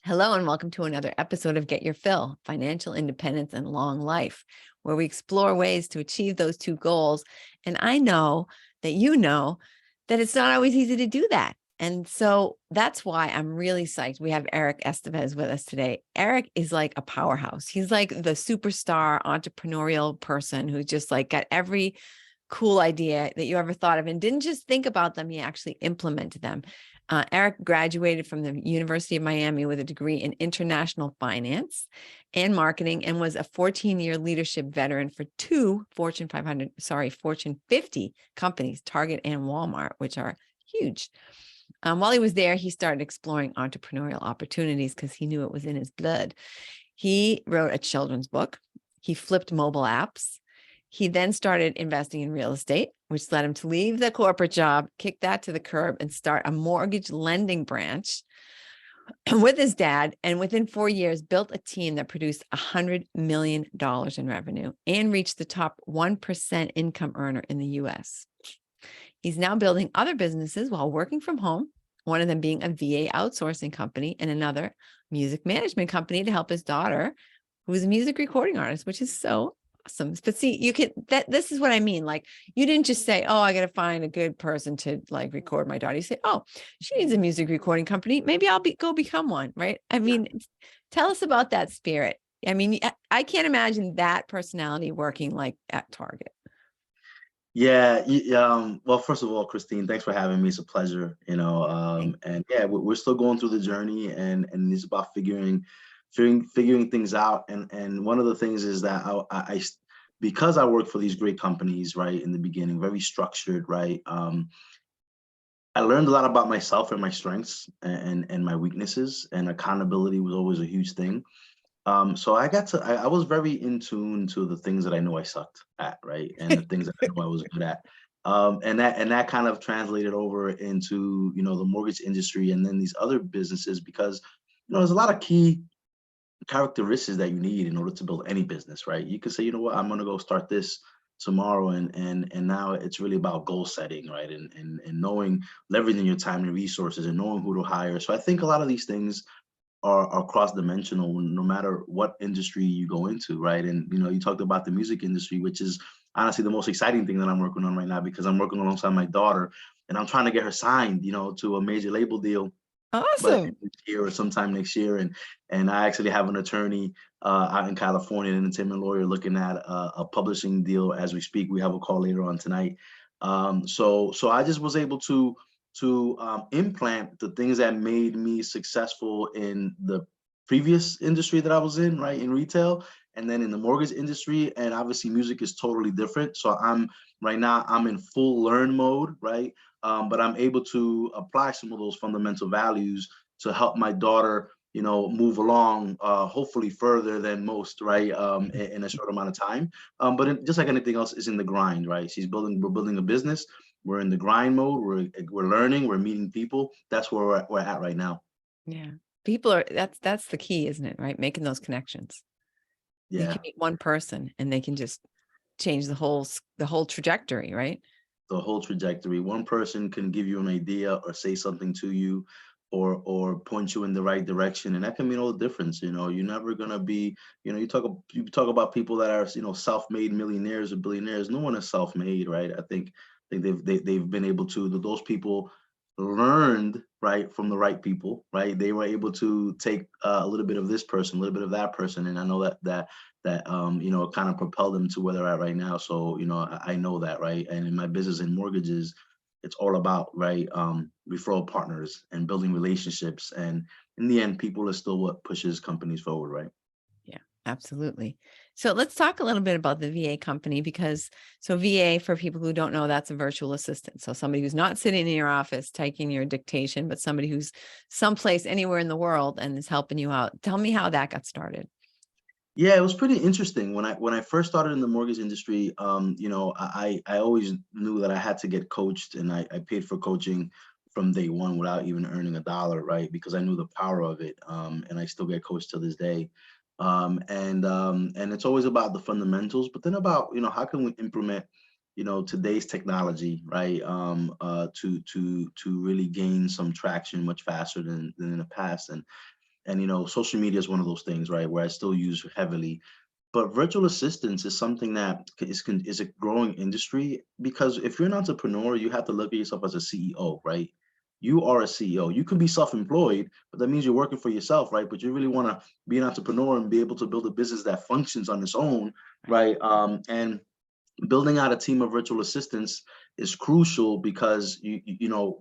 Hello, and welcome to another episode of Get Your Fill, Financial Independence and Long Life, where we explore ways to achieve those two goals. And I know that it's not always easy to do that. And so that's why I'm really psyched. We have Eric Estevez with us today. Eric is like a powerhouse. He's like the superstar entrepreneurial person who's just like got every cool idea that you ever thought of and didn't just think about them, he actually implemented them. Eric graduated from the University of Miami with a degree in international finance and marketing and was a 14-year leadership veteran for two Fortune 50 companies, Target and Walmart, which are huge. While he was there, he started exploring entrepreneurial opportunities because he knew it was in his blood. He wrote a children's book. He flipped mobile apps. He then started investing in real estate, which led him to leave the corporate job, kick that to the curb, and start a mortgage lending branch with his dad. And within 4 years, built a team that produced $100 million in revenue and reached the top 1% income earner in the US. He's now building other businesses while working from home, one of them being a VA outsourcing company and another music management company to help his daughter, who is a music recording artist, which is so awesome. But see, this is what I mean. Like, you didn't just say, oh, I got to find a good person to like record my daughter. You say, oh, she needs a music recording company. Maybe I'll go become one. Right. I mean, tell us about that spirit. I mean, I can't imagine that personality working like at Target. Yeah. Well, first of all, Christine, thanks for having me. It's a pleasure, and yeah, we're still going through the journey and it's about figuring things out. And one of the things is that because I work for these great companies, right, in the beginning, very structured, right. I learned a lot about myself and my strengths and my weaknesses, and accountability was always a huge thing. So I was very in tune to the things that I knew I sucked at, right? And the things that I knew I was good at. And that kind of translated over into, the mortgage industry and then these other businesses because, there's a lot of key characteristics that you need in order to build any business, right? You could say, you know what, I'm gonna go start this tomorrow, and now it's really about goal setting, right? And knowing, leveraging your time and resources and knowing who to hire. So I think a lot of these things are cross-dimensional no matter what industry you go into, right? And you talked about the music industry, which is honestly the most exciting thing that I'm working on right now because I'm working alongside my daughter and I'm trying to get her signed, to a major label deal by the end Awesome. of this year or sometime next year. And I actually have an attorney out in California, an entertainment lawyer, looking at a publishing deal as we speak. We have a call later on tonight. So I just was able to implant the things that made me successful in the previous industry that I was in, right, in retail, and then in the mortgage industry. And obviously, music is totally different. So right now I'm in full learn mode, right? But I'm able to apply some of those fundamental values to help my daughter, move along, hopefully further than most, right, in a short amount of time. But just like anything else, is in the grind, right? We're building a business. We're in the grind mode. We're learning. We're meeting people. That's where we're at right now. Yeah. People are, that's the key, isn't it? Right. Making those connections. You can Yeah, meet one person and they can just change the whole trajectory, right? the whole trajectory. One person can give you an idea or say something to you, or point you in the right direction, and that can mean all the difference. You're never gonna be. You talk about people that are self-made millionaires or billionaires. No one is self-made, right? I think they've been able to. Those people learned, right, from the right people, right? They were able to take a little bit of this person, a little bit of that person, and I know that kind of propelled them to where they're at right now. So I know that, right? And in my business in mortgages, it's all about, right, referral partners and building relationships, and in the end, people are still what pushes companies forward, right? Yeah, absolutely. So let's talk a little bit about the VA company so VA, for people who don't know, that's a virtual assistant. So somebody who's not sitting in your office taking your dictation, but somebody who's someplace anywhere in the world and is helping you out. Tell me how that got started. Yeah, it was pretty interesting when I first started in the mortgage industry. I always knew that I had to get coached, and I paid for coaching from day one without even earning a dollar, right? Because I knew the power of it, and I still get coached to this day. And it's always about the fundamentals, but then about how can we implement today's technology, right? To really gain some traction much faster than in the past. and social media is one of those things, right, where I still use heavily. But virtual assistants is something that is a growing industry, because if you're an entrepreneur, you have to look at yourself as a CEO, right? You are a CEO. You can be self-employed, but that means you're working for yourself, right? But you really want to be an entrepreneur and be able to build a business that functions on its own, right? And building out a team of virtual assistants is crucial, because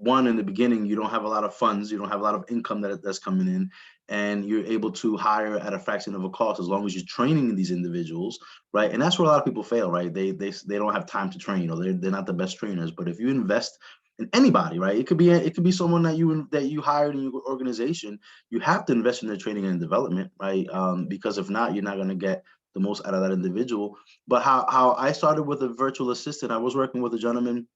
one, in the beginning, you don't have a lot of funds, you don't have a lot of income that's coming in, and you're able to hire at a fraction of a cost as long as you're training these individuals, right? And that's where a lot of people fail, right? They don't have time to train, or they're not the best trainers. But if you invest in anybody, right, it could be someone that you hired in your organization, you have to invest in their training and development, right? Because if not, you're not going to get the most out of that individual. But how I started with a virtual assistant, I was working with a gentleman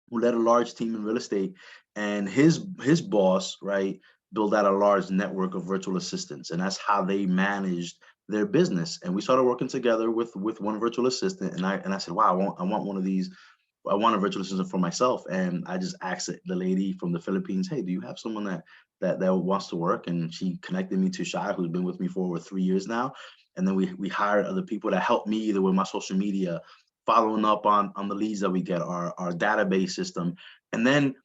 who led a large team in real estate, and his boss, right, built out a large network of virtual assistants, and that's how they managed their business. And we started working together with one virtual assistant, and I said, wow, I want one of these. I want a virtual assistant for myself. And I just asked the lady from the Philippines, hey, do you have someone that wants to work? And she connected me to Shai, who's been with me for over 3 years now. And then we hired other people that help me either with my social media, following up on the leads that we get, our database system. And then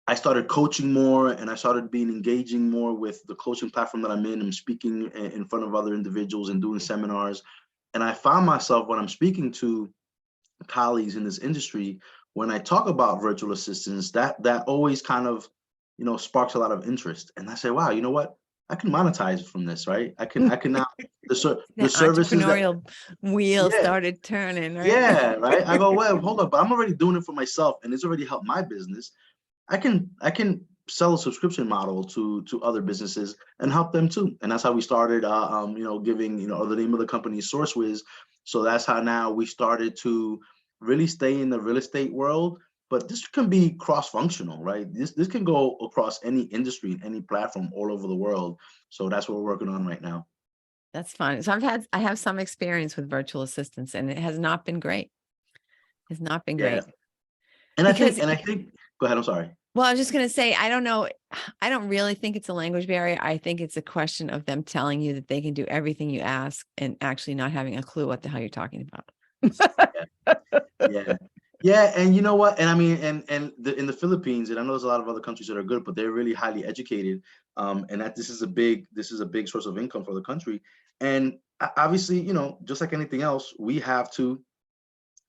I started coaching more, and I started being engaging more with the coaching platform that I'm in. I'm speaking in front of other individuals and doing seminars. And I found myself, when I'm speaking to colleagues in this industry, when I talk about virtual assistants, that always kind of sparks a lot of interest. And I say, wow, you know what, I can monetize from this, right? I can now the services that, entrepreneurial wheel yeah, started turning, right? yeah, right. I go, well, hold up, but I'm already doing it for myself, and it's already helped my business. I can sell a subscription model to other businesses and help them too. And that's how we started giving, the name of the company is SourceWiz. So that's how now we started to really stay in the real estate world. But this can be cross-functional, right? This can go across any industry, any platform all over the world. So that's what we're working on right now. That's fun. So I have some experience with virtual assistants, and it has not been great. It's not been Yeah. great And because, I think, go ahead, I'm sorry. well, I was just going to say, I don't know. I don't really think it's a language barrier. I think it's a question of them telling you that they can do everything you ask and actually not having a clue what the hell you're talking about. Yeah. Yeah. Yeah, and you know what? And I mean, in the Philippines, and I know there's a lot of other countries that are good, but they're really highly educated, and that this is a big source of income for the country. And obviously, just like anything else, we have to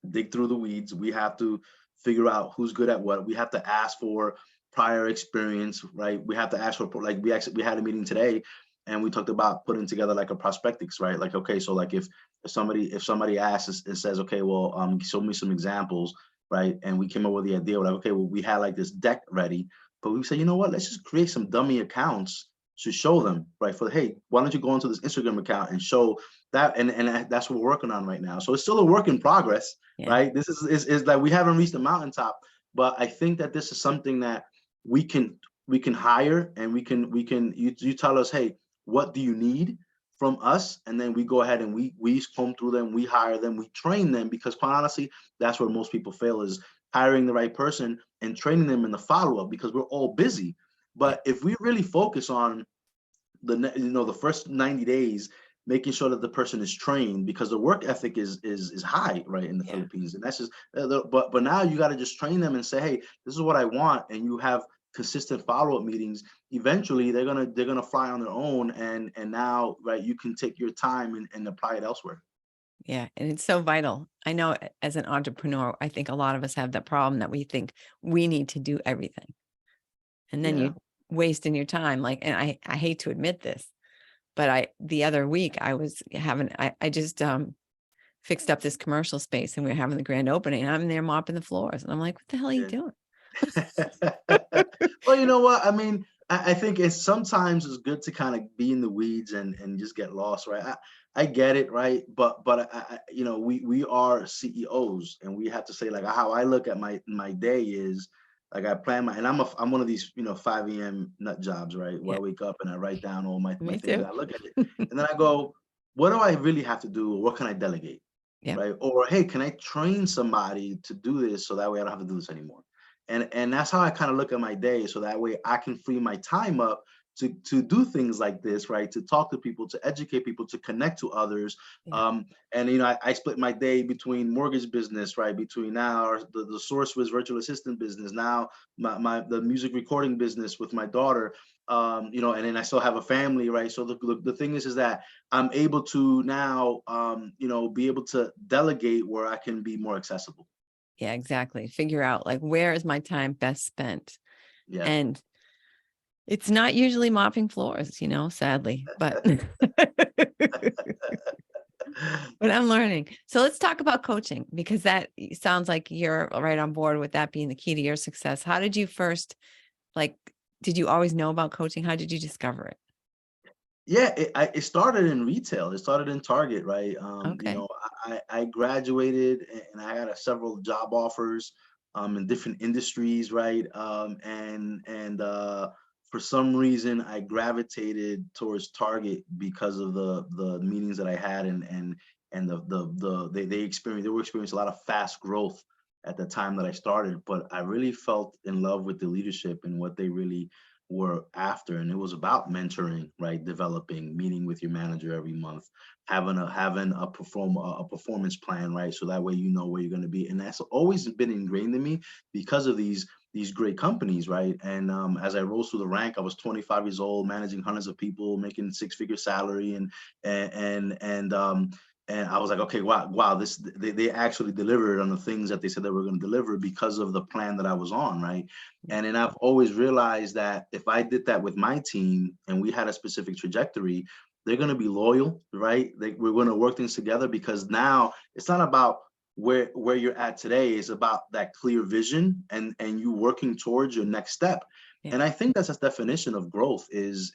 dig through the weeds. We have to figure out who's good at what. We have to ask for prior experience, right? We have to ask for, like, we had a meeting today, and we talked about putting together like a prospectus, right? Like, okay, so like if somebody asks and says, okay, well, show me some examples, right? And we came up with the idea, like, okay, well, we had like this deck ready, but we said, you know what? Let's just create some dummy accounts to show them, right? For, hey, why don't you go into this Instagram account and show that? And that's what we're working on right now. So it's still a work in progress, Yeah. right? This is like, we haven't reached the mountaintop, but I think that this is something that we can hire, and you tell us, hey, what do you need from us? And then we go ahead and we comb through them, we hire them, we train them, because quite honestly, that's where most people fail, is hiring the right person and training them in the follow-up, because we're all busy. But if we really focus on the first 90 days, making sure that the person is trained, because the work ethic is high, right, in the Yeah. Philippines. And that's just but now you got to just train them and say, hey, this is what I want, and you have consistent follow-up meetings. Eventually they're gonna fly on their own, and now, right, you can take your time and apply it elsewhere. Yeah. And it's so vital. I know, as an entrepreneur, I think a lot of us have that problem, that we think we need to do everything. And then Yeah. you wasting your time. Like, and I hate to admit this, but the other week I was I just fixed up this commercial space, and we were having the grand opening, and I'm there mopping the floors, and I'm like, what the hell are you Yeah. doing? Well, you know what? I mean, I think sometimes it's good to kind of be in the weeds and just get lost, right? I get it, right? But we are CEOs, and we have to say, like, how I look at my day is, like, I plan and I'm one of these 5 a.m. nut jobs, right? Where Yeah, I wake up and I write down all my me things, too. and I look at it, and then I go, what do I really have to do? What can I delegate? Yeah. Right? Or, hey, can I train somebody to do this, so that way I don't have to do this anymore? And that's how I kind of look at my day, so that way I can free my time up to do things like this, right? To talk to people, to educate people, to connect to others. Yeah. And I split my day between mortgage business, right? Between now the Source was virtual assistant business, now the music recording business with my daughter. And then I still have a family, right? So the thing is that I'm able to now, be able to delegate where I can be more accessible. Yeah, exactly. Figure out like, where is my time best spent? Yeah. And it's not usually mopping floors, sadly, but but I'm learning. So let's talk about coaching, because that sounds like you're right on board with that being the key to your success. How did you first, like, did you always know about coaching? How did you discover it? Yeah, it started in retail. It started in Target, right? Okay. I graduated and I had several job offers in different industries, right? And for some reason I gravitated towards Target because of the meetings that I had, and they were experiencing a lot of fast growth at the time that I started. But I really felt in love with the leadership and what they really were after, and it was about mentoring, right? Developing, meeting with your manager every month, having a performance plan, right? So that way you know where you're going to be, and that's always been ingrained in me because of these great companies, right? And as I rose through the rank, I was 25 years old, managing hundreds of people, making six-figure salary, and and and um and I was like, okay, wow, they actually delivered on the things that they said they were going to deliver because of the plan that I was on, right? And then I've always realized that if I did that with my team and we had a specific trajectory, they're going to be loyal, right? We're going to work things together, because now it's not about where you're at today. It's about that clear vision and you working towards your next step. Yeah. And I think that's a definition of growth, is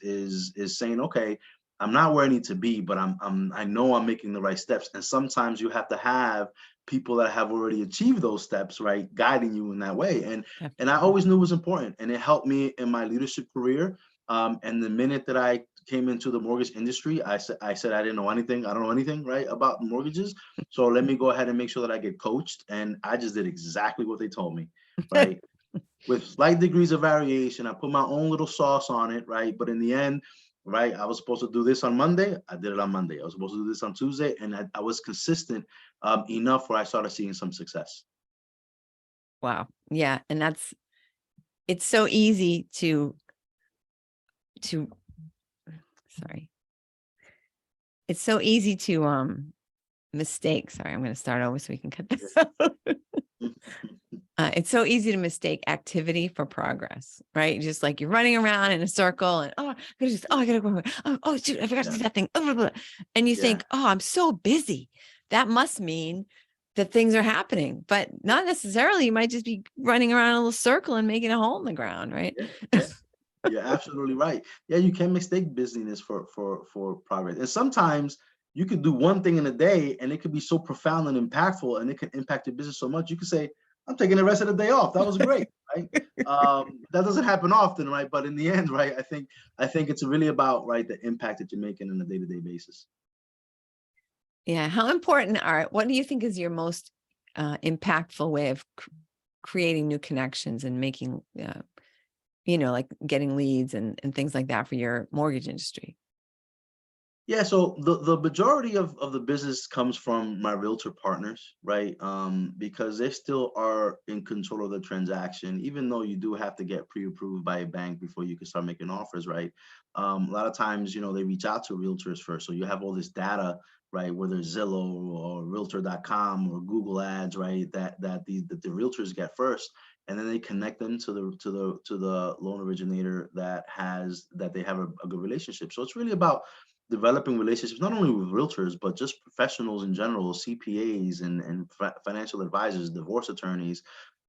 saying, okay, I'm not where I need to be, but I know I'm making the right steps. And sometimes you have to have people that have already achieved those steps, right, guiding you in that way. And I Definitely. always knew it was important, and it helped me in my leadership career. And the minute that I came into the mortgage industry, I said I didn't know anything. I don't know anything, right, about mortgages. So let me go ahead and make sure that I get coached. And I just did exactly what they told me, right? With slight degrees of variation. I put my own little sauce on it, right? But in the end, right, I was supposed to do this on Monday. I did it on Monday. I was supposed to do this on Tuesday, and I was consistent enough where I started seeing some success. Wow. Yeah. And it's so easy to, sorry. It's so easy to, mistake. Sorry, I'm going to start over so we can cut this out. It's so easy to mistake activity for progress, right? Just like you're running around in a circle and, I gotta go. Oh, shoot, I forgot to Yeah, do that thing. And you yeah. think, oh, I'm so busy. That must mean that things are happening, but not necessarily. You might just be running around in a little circle and making a hole in the ground, right? Yeah, yeah. You're absolutely right. Yeah, you can mistake busyness for progress. And sometimes you could do one thing in a day and it could be so profound and impactful, and it can impact your business so much. You could say, I'm taking the rest of the day off. That was great, right? That doesn't happen often, right? But in the end, right, I think it's really about, right, the impact that you're making on a day-to-day basis. Yeah. How important what do you think is your most impactful way of creating new connections and making, like getting leads and things like that for your mortgage industry? Yeah, so the majority of the business comes from my realtor partners, right? Because they still are in control of the transaction, even though you do have to get pre-approved by a bank before you can start making offers, right? A lot of times, they reach out to realtors first. So you have all this data, right? Whether it's Zillow or Realtor.com or Google Ads, right? That the realtors get first, and then they connect them to the loan originator that they have a good relationship. So it's really about developing relationships not only with realtors but just professionals in general, CPAs and financial advisors, divorce attorneys,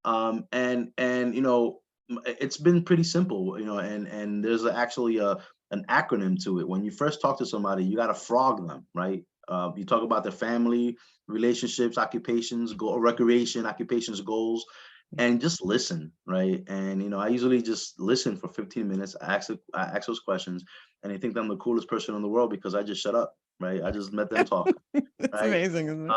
and it's been pretty simple, and there's actually an acronym to it. When you first talk to somebody, you got to frog them, right? You talk about their family, relationships, occupations, recreation, occupations, goals, and just listen, right? And I usually just listen for 15 minutes. I ask those questions, and they think I'm the coolest person in the world because I just shut up, right? I just let them talk, That's right? amazing, isn't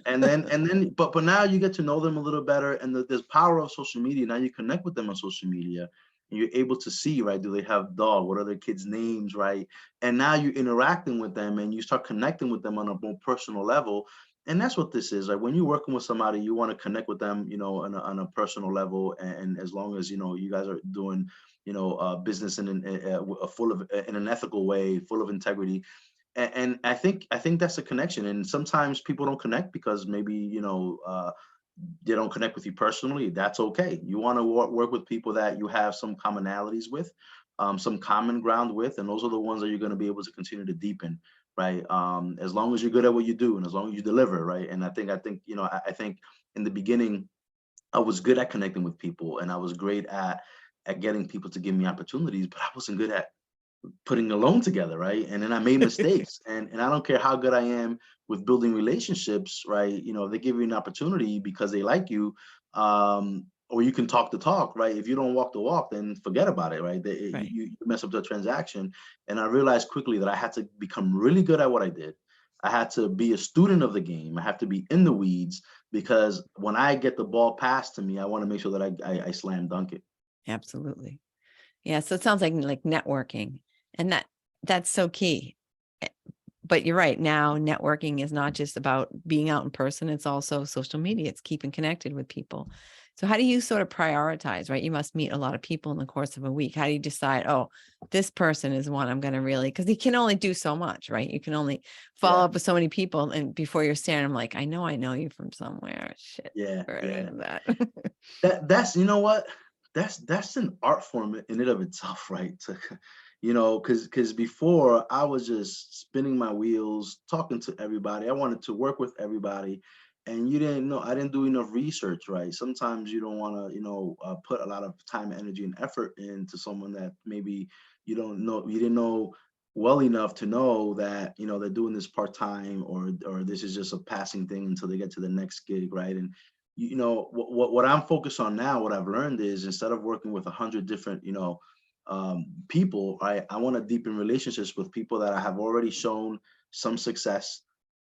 it? But now you get to know them a little better, and there's power of social media. Now you connect with them on social media, and you're able to see, right? Do they have dog? What are their kids' names, right? And now you're interacting with them and you start connecting with them on a more personal level. And that's what this is. Like when you're working with somebody, you want to connect with them, on a personal level. And as long as, you guys are doing, business in an ethical way, full of integrity. And I think that's a connection. And sometimes people don't connect because maybe, they don't connect with you personally. That's okay. You want to work with people that you have some commonalities with, some common ground with, and those are the ones that you're going to be able to continue to deepen, right? As long as you're good at what you do and as long as you deliver, right? And I think in the beginning I was good at connecting with people and I was great at getting people to give me opportunities, but I wasn't good at putting a loan together, right? And then I made mistakes, and I don't care how good I am with building relationships, right? They give you an opportunity because they like you, or you can talk the talk, right? If you don't walk the walk, then forget about it, right? Right. You mess up the transaction. And I realized quickly that I had to become really good at what I did. I had to be a student of the game. I have to be in the weeds because when I get the ball passed to me, I want to make sure that I slam dunk it. Absolutely. Yeah. So it sounds like networking, and that's so key. Eh, But you're right. Now, networking is not just about being out in person. It's also social media. It's keeping connected with people. So how do you sort of prioritize, right? You must meet a lot of people in the course of a week. How do you decide, oh, this person is one I'm going to really, because you can only do so much, right? You can only follow Yeah, up with so many people. And before you're staring, I'm like, I know you from somewhere. Shit. yeah, Heard yeah. of that. That's you know what? That's an art form in and of itself, right? To because before I was just spinning my wheels, talking to everybody. I wanted to work with everybody, and you didn't know I didn't do enough research, right? Sometimes you don't want to, put a lot of time, energy, and effort into someone that maybe you didn't know well enough to know that they're doing this part time or this is just a passing thing until they get to the next gig, right? And what I'm focused on now, what I've learned is instead of working with 100 different, people, I want to deepen relationships with people that I have already shown some success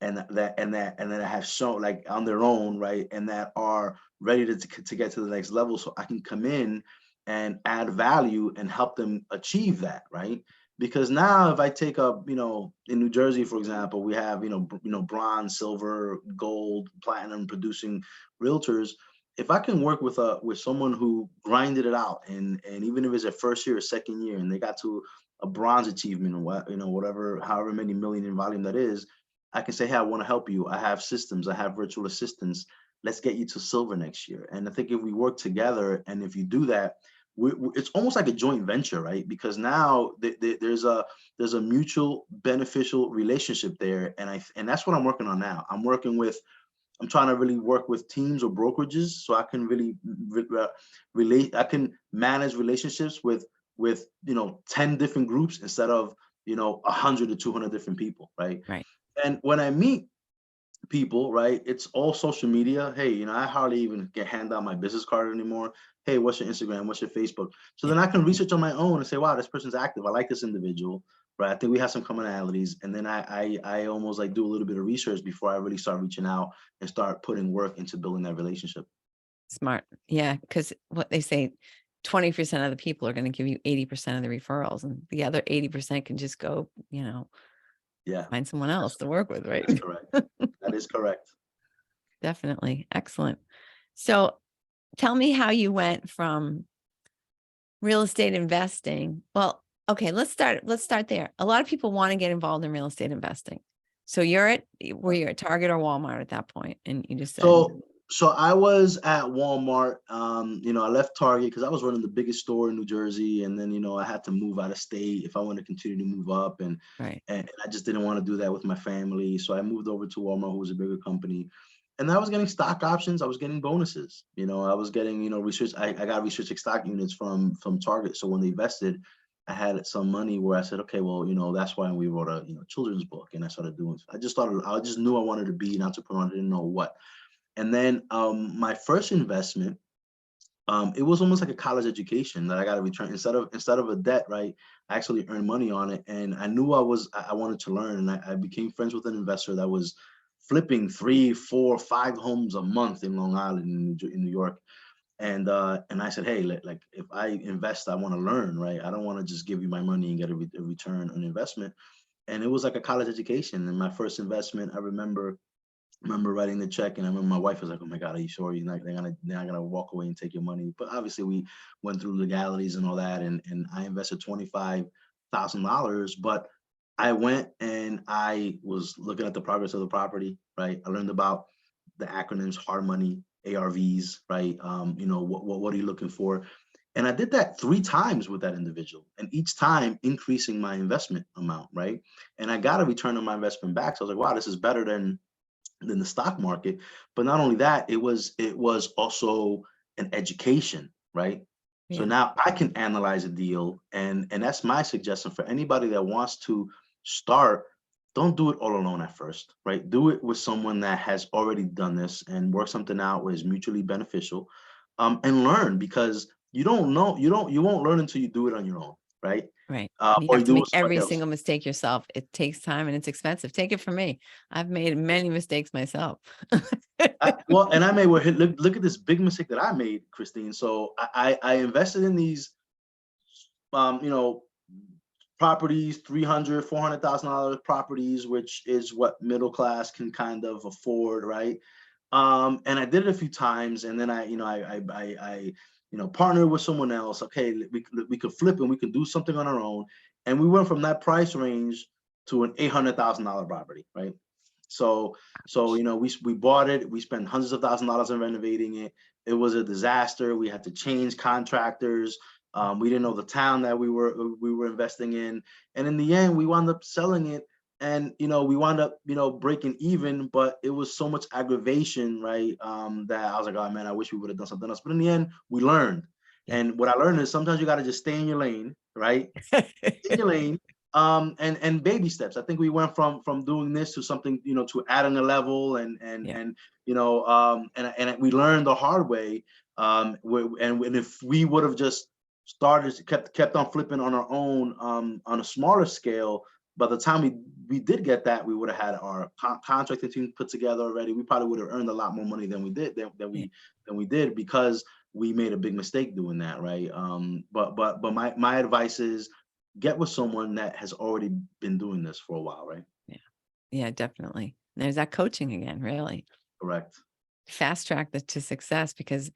and that have shown like on their own, right? And that are ready to get to the next level so I can come in and add value and help them achieve that, right? Because now if I take up, in New Jersey, for example, we have, bronze, silver, gold, platinum producing realtors. If I can work with someone who grinded it out and even if it's their first year or second year and they got to a bronze achievement or whatever, however many million in volume that is, I can say, hey, I want to help you. I have systems, I have virtual assistants. Let's get you to silver next year. And I think if we work together and if you do that, it's almost like a joint venture, right? Because now there's a mutual beneficial relationship there, and that's what I'm working on now. I'm trying to really work with teams or brokerages so I can really relate. I can manage relationships with 10 different groups instead of 100 to 200 different people, right? Right. And when I meet people, right, it's all social media. Hey, I hardly even get hand out my business card anymore. Hey, what's your Instagram? What's your Facebook? So Yeah. then I can research on my own and say, wow, this person's active. I like this individual, right? I think we have some commonalities. And then I almost like do a little bit of research before I really start reaching out and start putting work into building that relationship. Smart. Yeah. Because what they say, 20% of the people are going to give you 80% of the referrals, and the other 80% can just go, Yeah, find someone else that's to work with, right? that's correct. That is correct. Definitely. Excellent. So tell me how you went from real estate investing. Well, okay, let's start there. A lot of people want to get involved in real estate investing. So were you at Target or Walmart at that point? And you just said, So I was at Walmart. I left Target because I was running the biggest store in New Jersey, and then I had to move out of state if I wanted to continue to move up, and right, and I just didn't want to do that with my family. So I moved over to Walmart, who was a bigger company, and I was getting stock options. I was getting bonuses. I was getting research. I got research stock units from Target. So when they vested, I had some money where I said, okay, well, that's why we wrote a children's book, and I started doing. I just knew I wanted to be an entrepreneur. I didn't know what. And then my first investment, it was almost like a college education that I got to return instead of a debt, right? I actually earned money on it, and I knew I wanted to learn, and I became friends with an investor that was flipping 3, 4, 5 homes a month in Long Island in New York. And I said, hey, like if I invest, I want to learn, right? I don't want to just give you my money and get a return on investment. And it was like a college education. And my first investment, I remember writing the check, and I remember my wife was like, "Oh my God, are you sure they're not gonna walk away and take your money?" But obviously, we went through legalities and all that, and I invested $25,000. But I went and I was looking at the progress of the property. Right, I learned about the acronyms: hard money, ARVs. Right, what are you looking for? And I did that 3 times with that individual, and each time increasing my investment amount. Right, and I got a return on my investment back. So I was like, "Wow, this is better than the stock market." But not only that, it was also an education, right? So Yeah. now I can analyze a deal, and that's my suggestion for anybody that wants to start. Don't do it all alone at first, right? Do it with someone that has already done this and work something out where it's mutually beneficial, and learn, because you won't learn until you do it on your own, right? Right. You Or have you to do it make with every somebody else. single mistake yourself. It takes time and it's expensive. Take it from me. I've made many mistakes myself. Well, and I made look at this big mistake that I made, Christine. So I invested in these um, you know, properties, 300, $400,000 properties, which is what middle class can kind of afford, right? And I did it a few times, and then I partnered with someone else. Okay, we could flip and we could do something on our own, and we went from that price range to an $800,000 property, right? So we bought it. We spent hundreds of thousands of dollars in renovating it. It was a disaster. We had to change contractors. We didn't know the town that we were investing in, and in the end, we wound up selling it. And we wound up breaking even, but it was so much aggravation, right? That I was like, oh man, I wish we would have done something else. But in the end, we learned. Yeah. And what I learned is sometimes you got to just stay in your lane, right? In your lane. And baby steps. I think we went from doing this to something, to adding a level, Yeah. and we learned the hard way. And if we would have just kept on flipping on our own, on a smaller scale, by the time we did get that, we would have had our contracting team put together already. We probably would have earned a lot more money than we did Yeah. than we did, because we made a big mistake doing that, right? But my advice is get with someone that has already been doing this for a while, right? Yeah. Yeah, definitely. There's that coaching again, really. Correct. Fast track to success, because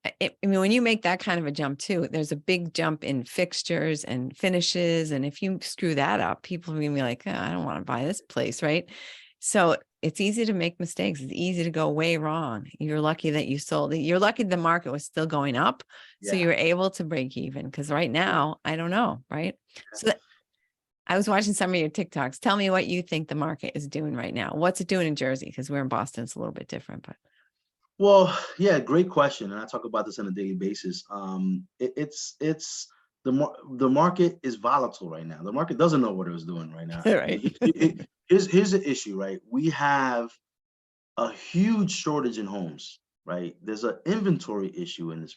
I mean, when you make that kind of a jump too, there's a big jump in fixtures and finishes. And if you screw that up, people are gonna be like, "Oh, I don't want to buy this place," right? So it's easy to make mistakes. It's easy to go way wrong. You're lucky that you sold it. You're lucky the market was still going up. So you Yeah. were able to break even. Because right now, I don't know, right? So I was watching some of your TikToks. Tell me what you think the market is doing right now. What's it doing in Jersey? Because we're in Boston, it's a little bit different, but Well, yeah, great question, and I talk about this on a daily basis. It's the market is volatile right now. The market doesn't know what it was doing right now. right. Here's the issue, right? We have a huge shortage in homes, right? There's an inventory issue in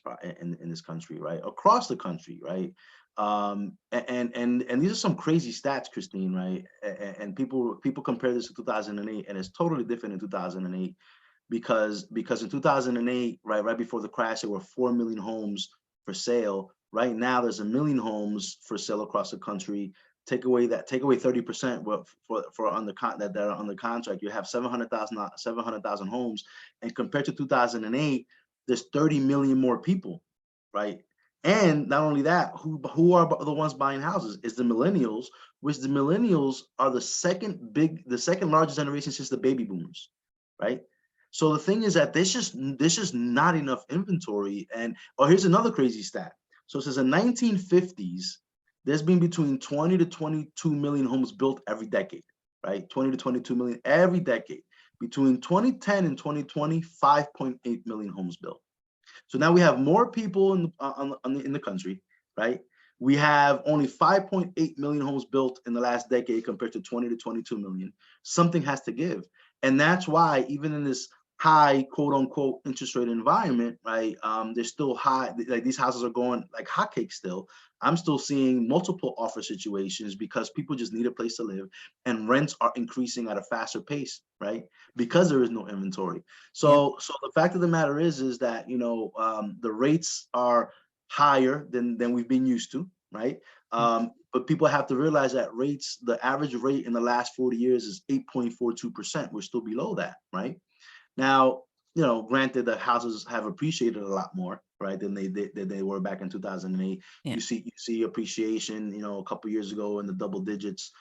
in this country, right? Across the country, right? And these are some crazy stats, Christine, right? And people compare this to 2008, and it's totally different in 2008, because in 2008, right before the crash, there were 4 million homes for sale. Right now, there's 1 million homes for sale across the country. Take away 30%, for on the that are on the contract, you have 700,000 homes, and compared to 2008, there's 30 million more people, right? And not only that, who are the ones buying houses is the millennials, which the millennials are the second largest generation since the baby boomers, right? So the thing is that there's just not enough inventory. And here's another crazy stat. So since the 1950s, there's been between 20 to 22 million homes built every decade, right? 20 to 22 million every decade. Between 2010 and 2020, 5.8 million homes built. So now we have more people in the country, right? We have only 5.8 million homes built in the last decade compared to 20 to 22 million. Something has to give. And that's why even in this high quote unquote interest rate environment, right? They're still high. Like these houses are going like hotcakes still. I'm still seeing multiple offer situations because people just need a place to live, and rents are increasing at a faster pace, right? Because there is no inventory. Yeah. So the fact of the matter is that, the rates are higher than we've been used to, right? But people have to realize that the average rate in the last 40 years is 8.42%. We're still below that, right? Now, granted that houses have appreciated a lot more, right, than they were back in 2008. Yeah. You see appreciation, a couple years ago in the double digits.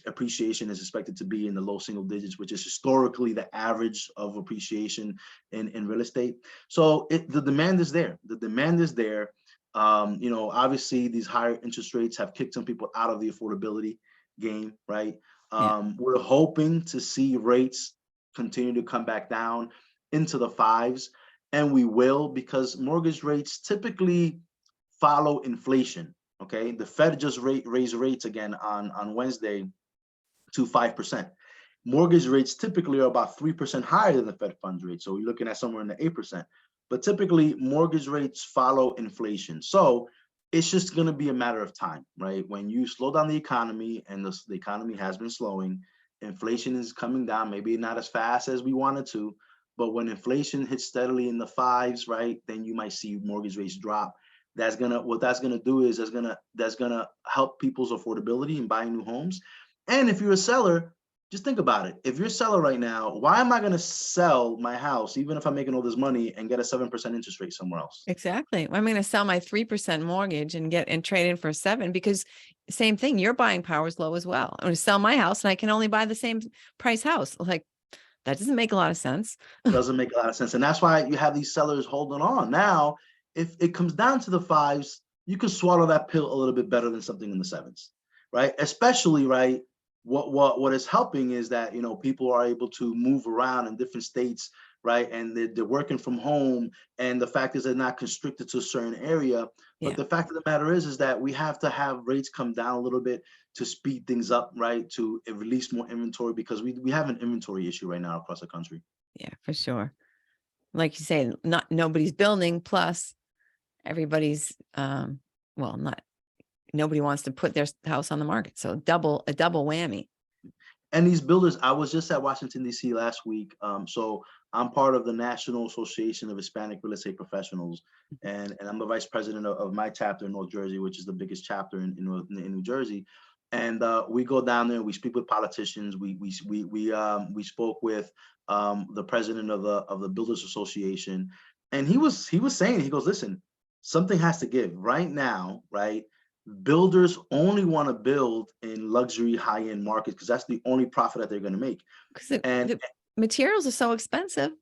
Appreciation is expected to be in the low single digits, which is historically the average of appreciation in real estate. So the demand is there. The demand is there. Obviously these higher interest rates have kicked some people out of the affordability game, right? Yeah. We're hoping to see rates continue to come back down into the fives, and we will, because mortgage rates typically follow inflation. Okay, the Fed just raised rates again on Wednesday to 5%. Mortgage rates typically are about 3% higher than the Fed funds rate, so we're looking at somewhere in the 8%. But typically, mortgage rates follow inflation, so it's just going to be a matter of time, right? When you slow down the economy, and the economy has been slowing, inflation is coming down, maybe not as fast as we wanted to, but when inflation hits steadily in the fives, right, then you might see mortgage rates drop. What that's gonna do is that's gonna help people's affordability in buying new homes. And if you're a seller, just think about it. If you're a seller right now, why am I gonna sell my house, even if I'm making all this money, and get a 7% interest rate somewhere else? Exactly. I'm going to sell my 3% mortgage and trade in for 7, because same thing, your buying power is low as well. I'm going to sell my house and I can only buy the same price house. Like, that doesn't make a lot of sense. Doesn't make a lot of sense. And that's why you have these sellers holding on. Now, if it comes down to the fives, you can swallow that pill a little bit better than something in the sevens, right? Especially, right, what is helping is that, people are able to move around in different states, right? And they're working from home. And the fact is they're not constricted to a certain area. But Yeah, the fact of the matter is that we have to have rates come down a little bit to speed things up, right? To release more inventory, because we have an inventory issue right now across the country. yeah, for sure. Like you say, nobody's building, plus everybody's, well, not nobody wants to put their house on the market. So a double whammy. And these builders, I was just at Washington, D.C. last week. So I'm part of the National Association of Hispanic Real Estate Professionals, and I'm the vice president of my chapter in North Jersey, which is the biggest chapter in New Jersey. And we go down there, we speak with politicians. We spoke with the president of the Builders Association, and he was saying, he goes, listen, something has to give right now, right? Builders only want to build in luxury high-end markets because that's the only profit that they're going to make. Because And the materials are so expensive.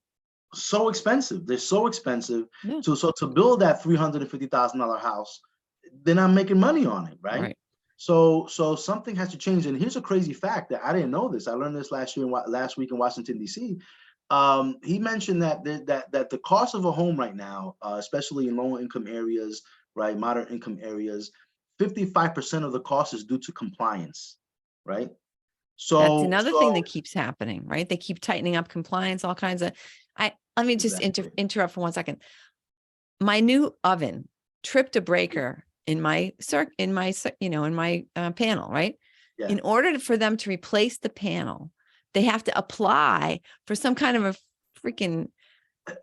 so expensive. They're so expensive. Yeah. So to build that $350,000 house, they're not making money on it, right? Right. So something has to change. And here's a crazy fact that I didn't know this. I learned this last week in Washington, D.C. He mentioned that the cost of a home right now, especially in low income areas, right, moderate income areas, 55% of the cost is due to compliance, right? That's So another thing that keeps happening, right? They keep tightening up compliance, all kinds of, let me just exactly. interrupt for 1 second. My new oven tripped a breaker in my panel, right? Yeah. In order for them to replace the panel, they have to apply for some kind of a freaking,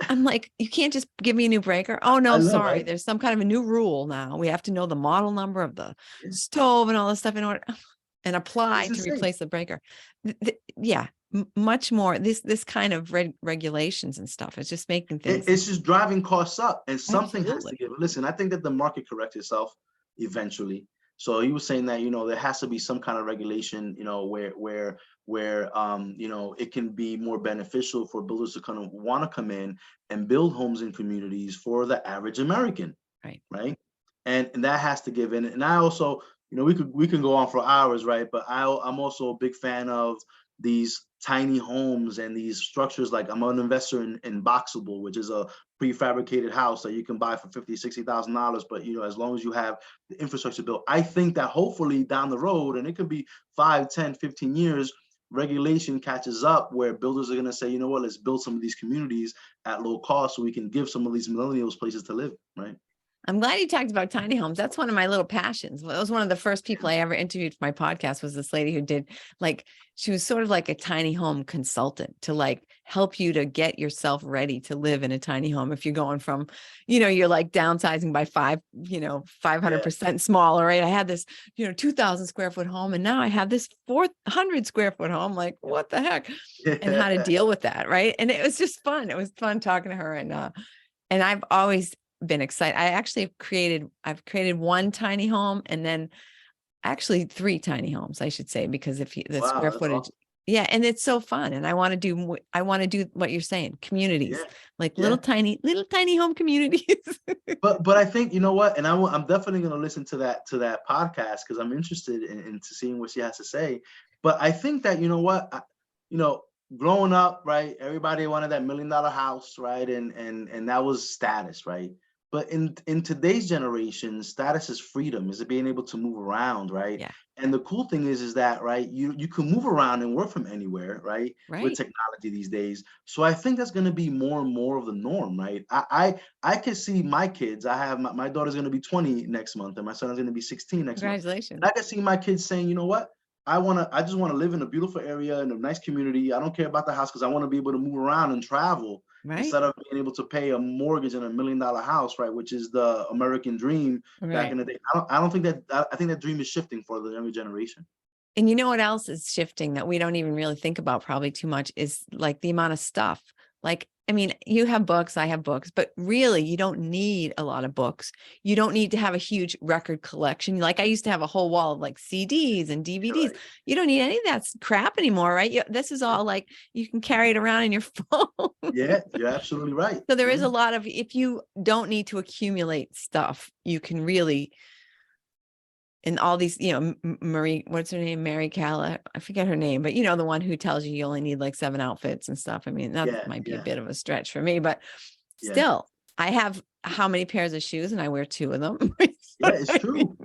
I'm like, you can't just give me a new breaker. Oh no, sorry. Right? There's some kind of a new rule now. We have to know the model number of the Yeah. stove and all this stuff in order and apply to insane. replace the breaker. Yeah, much more. This kind of regulations and stuff is just making things. It's just driving costs up, and something has to Absolutely. give. Listen, I think that the market corrects itself eventually. So he was saying that, there has to be some kind of regulation, where it can be more beneficial for builders to kind of want to come in and build homes in communities for the average American, right? And that has to give in. And I also, we can go on for hours, right? But I'm also a big fan of these tiny homes and these structures. Like, I'm an investor in Boxable, which is a prefabricated house that you can buy for $50,000-$60,000. But as long as you have the infrastructure built, I think that hopefully down the road, and it could be 5, 10, 15 years, regulation catches up where builders are going to say, you know what, let's build some of these communities at low cost so we can give some of these millennials places to live, right? I'm glad you talked about tiny homes. That's one of my little passions. Well, that was one of the first people I ever interviewed for my podcast, was this lady who did, like, she was sort of like a tiny home consultant to like help you to get yourself ready to live in a tiny home. If you're going from, you're like downsizing by 500% smaller, right? I had this, 2000 square foot home, and now I have this 400 square foot home. Like, what the heck? And how to Yeah. deal with that. Right. And it was just fun. It was fun talking to her. And I've always been excited. I've created one tiny home, and then actually 3 tiny homes, I should say, because the Wow, square that's footage. awesome. Yeah. And it's so fun. And I want to do what you're saying, communities, Yeah, like yeah. little tiny home communities. But I think, you know what, and I'm definitely going to listen to that podcast, because I'm interested in seeing what she has to say. But I think that, you know what, you know, growing up, right, everybody wanted that $1 million house, right, and that was status, right. But in today's generation, status is freedom, is it being able to move around, right? Yeah. And the cool thing is that, right, you can move around and work from anywhere, right, with Right. technology these days. So I think that's going to be more and more of the norm, right? I could see my kids. I have my daughter's going to be 20 next month, and my son is going to be 16 next month. And Congratulations. I can see my kids saying, you know what? I just want to live in a beautiful area, in a nice community. I don't care about the house, because I want to be able to move around and travel, Right. instead of being able to pay a mortgage in $1 million house, right? Which is the American dream back Right. in the day. I don't think that, I think that dream is shifting for the younger generation. And you know what else is shifting that we don't even really think about probably too much is like the amount of stuff. Like, I mean, you have books, I have books, but really you don't need a lot of books. You don't need to have a huge record collection. Like I used to have a whole wall of like CDs and You're DVDs. right. You don't need any of that crap anymore, right? This is all like you can carry it around in your phone. Yeah, you're absolutely right. So there is Yeah. a lot of, if you don't need to accumulate stuff, you can really, and all these, Marie, what's her name? Mary Calla, I forget her name, but the one who tells you only need like 7 outfits and stuff. I mean, that Yeah, might be a yeah, bit of a stretch for me, but yeah. still, I have how many pairs of shoes and I wear 2 of them. Yeah, it's true.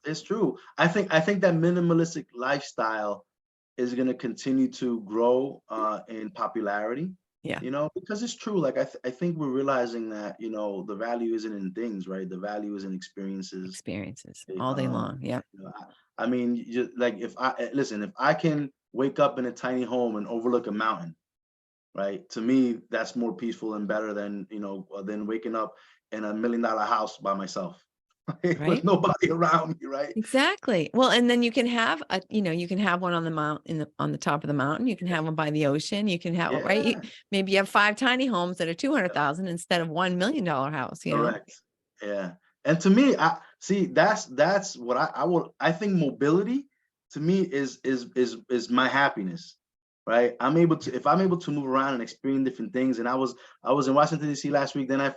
It's true. I think that minimalistic lifestyle is going to continue to grow in popularity, Yeah, because it's true. Like I think we're realizing that, the value isn't in things, right? The value is in experiences. experiences Eh, all day Um, long. Yeah, I mean, like if I can wake up in a tiny home and overlook a mountain, right? To me, that's more peaceful and better than waking up in $1 million house by myself, with right. nobody around me, right? Exactly. Well, and then you can have you can have one on the mount on the top of the mountain. You can have one by the ocean. You can have, right. Yeah, Maybe you have 5 tiny homes that are 200,000 instead of $1 million house. correct. Yeah. And to me, I see that's what I think mobility to me is my happiness, right? If I'm able to move around and experience different things. And I was in Washington D.C. last week. Then I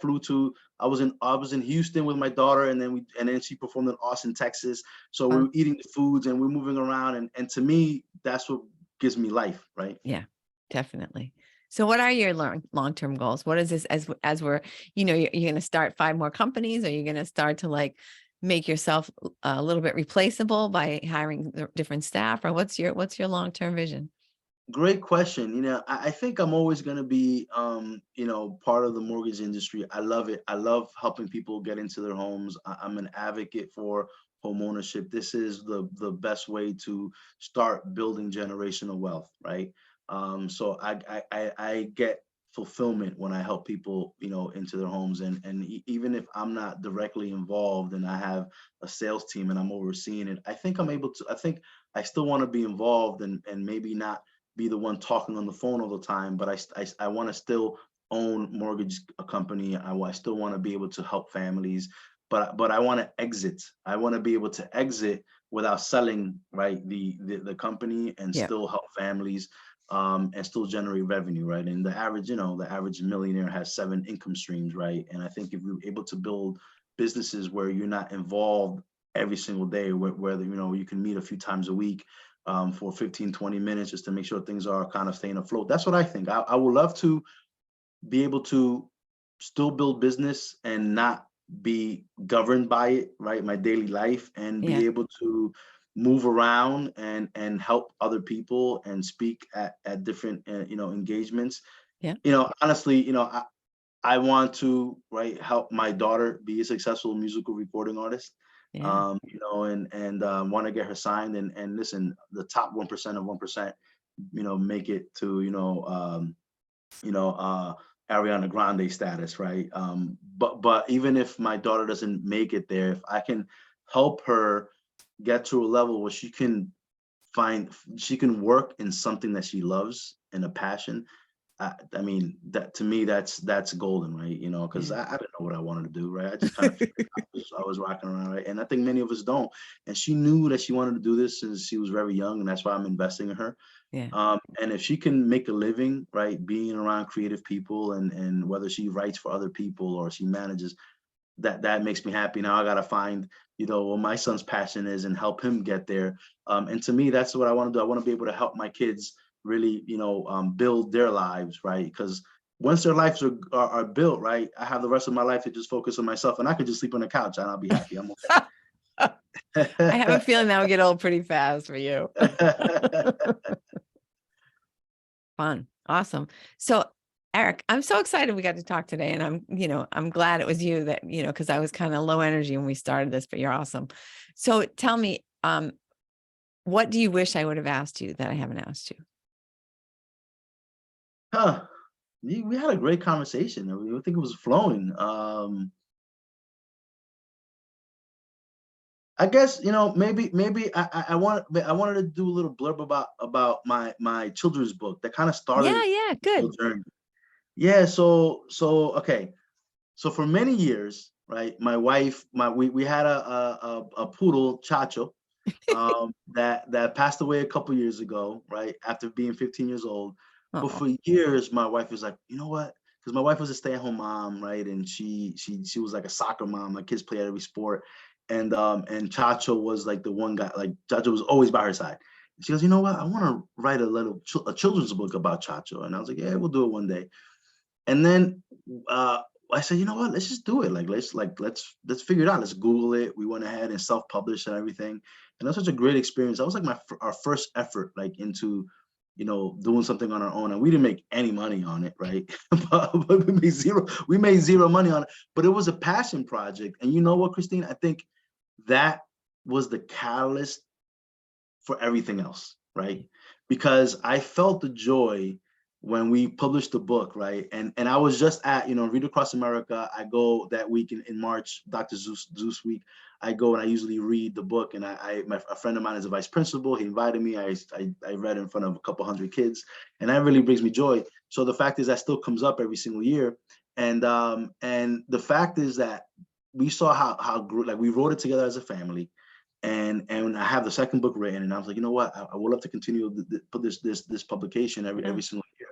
was in Houston with my daughter, and then she performed in Austin, Texas. So we Fun. were eating the foods and we're moving around, and to me, that's what gives me life, right? Yeah, definitely. So what are your long-term goals? What is this as we're, you're going to start 5 more companies? Are you going to start to like make yourself a little bit replaceable by hiring different staff, or what's your long-term vision? Great question. I think I'm always going to be, part of the mortgage industry. I love it. I love helping people get into their homes. I'm an advocate for home ownership. This is the best way to start building generational wealth, right? So I get fulfillment when I help people, into their homes, and even if I'm not directly involved and I have a sales team and I'm overseeing it, I think I'm able to. I think I still want to be involved, and maybe not be the one talking on the phone all the time, but I want to still own mortgage a company. I still want to be able to help families, but I want to exit. I want to be able to exit without selling, right, the company, and Yeah. still help families, and still generate revenue, right? And the average millionaire has 7 income streams, right? And I think if we're able to build businesses where you're not involved every single day, where you can meet a few times a week, for 15, 20 minutes, just to make sure things are kind of staying afloat. That's what I think. I would love to be able to still build business and not be governed by it, right? My daily life, and Yeah. be able to move around and help other people and speak at different, engagements. Yeah. Honestly, I want to, right, help my daughter be a successful musical recording artist. Yeah. And want to get her signed, and listen, the top 1% of 1%, make it to, you know, uh, Ariana Grande status, right? But even if my daughter doesn't make it there, if I can help her get to a level where she can work in something that she loves and a passion. I mean, that to me, that's golden, right? Because Yeah. I didn't know what I wanted to do, right? I just kind of figured out, I was rocking around, right? And I think many of us don't. And she knew that she wanted to do this since she was very young, and that's why I'm investing in her. Yeah. And if she can make a living, right, being around creative people, and whether she writes for other people or she manages, that makes me happy. Now I gotta find, what my son's passion is and help him get there. And to me, that's what I want to do. I want to be able to help my kids really, build their lives, right? Because once their lives are built, right, I have the rest of my life to just focus on myself, and I could just sleep on the couch and I'll be happy. I'm I have a okay. feeling that will get old pretty fast for you. Fun. Awesome. So Eric, I'm so excited we got to talk today, and I'm glad it was you that, because I was kind of low energy when we started this, but you're awesome. So tell me, what do you wish I would have asked you that I haven't asked you? Huh. We had a great conversation. I think it was flowing. I guess, maybe I wanted to do a little blurb about my children's book that kind of started Yeah, this whole good. journey. Yeah, so okay. So for many years, right, my wife, we had a poodle, Chacho, that passed away a couple years ago, right, after being 15 years old. But Oh, for years, my wife was like, you know what? Because my wife was a stay-at-home mom, right, and she was like a soccer mom. My kids play every sport, and Chacho was like the one guy. Like Chacho was always by her side. And she goes, you know what? I want to write a children's book about Chacho, and I was like, yeah, we'll do it one day. And then uh, I said, you know what? Let's just do it. Let's figure it out. Let's Google it. We went ahead and self-published and everything, and that's such a great experience. That was like our first effort, like into, doing something on our own, and we didn't make any money on it, right? but we made zero money on it. But it was a passion project, and you know what, Christine? I think that was the catalyst for everything else, right? Because I felt the joy when we published the book, right? And I was just at, Read Across America. I go that week in March, Dr. Zeus week. I go and I usually read the book. And a friend of mine is a vice principal. He invited me. I read in front of a couple hundred kids, and that really brings me joy. So the fact is that still comes up every single year. And the fact is that we saw how like we wrote it together as a family, and I have the second book written, and I was like, you know what, I would love to continue put this publication yeah. every single year.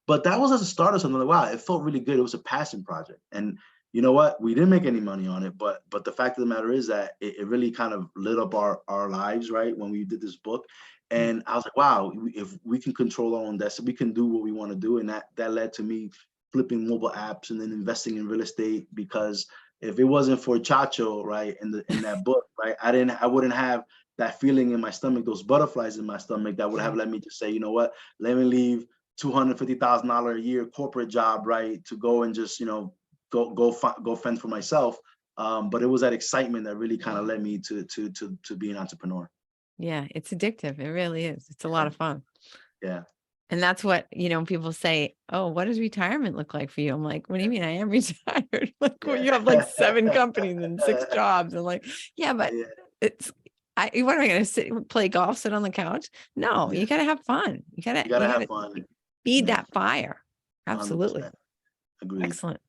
But that was as a start of something. Like, wow, it felt really good. It was a passion project, and you know what, we didn't make any money on it, but the fact of the matter is that it really kind of lit up our lives, right, when we did this book. Yeah. And I was like, wow, if we can control our own destiny, we can do what we want to do. And that led to me flipping mobile apps and then investing in real estate, because if it wasn't for Chacho, right, in that book, right, I wouldn't have that feeling in my stomach, those butterflies in my stomach that would have let me just say, you know what, let me leave $250,000 a year corporate job, right, to go and just, go fend for myself. But it was that excitement that really kind of led me to be an entrepreneur. Yeah, it's addictive. It really is. It's a lot of fun. Yeah. And that's what, people say, oh, what does retirement look like for you? I'm like, what do you mean I am retired? Like, well, you have like Yeah. 7 companies and 6 jobs. And like, yeah, but Yeah. it's, what am I going to play golf, sit on the couch? No, Yeah. you got to have fun. You You gotta, gotta you have gotta fun. feed Yeah. that fire. Absolutely. 100%. Agreed. Excellent.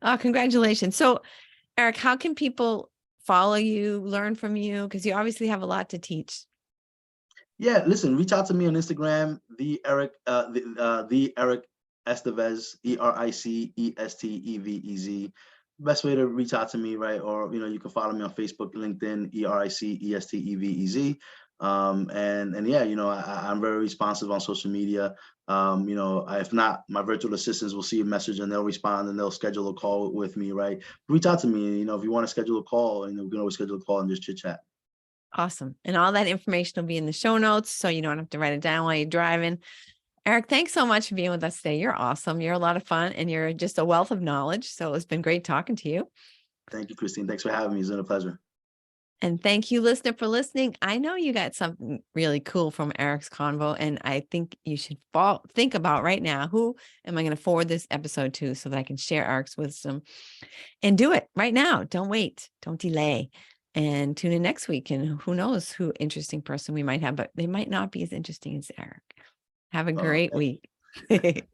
Oh, congratulations. So Eric, how can people follow you, learn from you? Because you obviously have a lot to teach. Yeah, listen, reach out to me on Instagram, the Eric Estevez, EricEstevez. Best way to reach out to me, right? Or you can follow me on Facebook, LinkedIn, EricEstevez. And yeah, I'm very responsive on social media. If not, my virtual assistants will see a message and they'll respond and they'll schedule a call with me, right? Reach out to me, if you want to schedule a call, we can always schedule a call and just chit chat. Awesome. And all that information will be in the show notes, so you don't have to write it down while you're driving. Eric, thanks so much for being with us today. You're awesome. You're a lot of fun and you're just a wealth of knowledge. So it's been great talking to you. Thank you, Christine. Thanks for having me. It's been a pleasure. And thank you, listener, for listening. I know you got something really cool from Eric's convo, and I think you should think about right now, who am I going to forward this episode to so that I can share Eric's wisdom, and do it right now. Don't wait. Don't delay. And tune in next week. And who knows who interesting person we might have, but they might not be as interesting as Eric. Have a Oh, great thank week.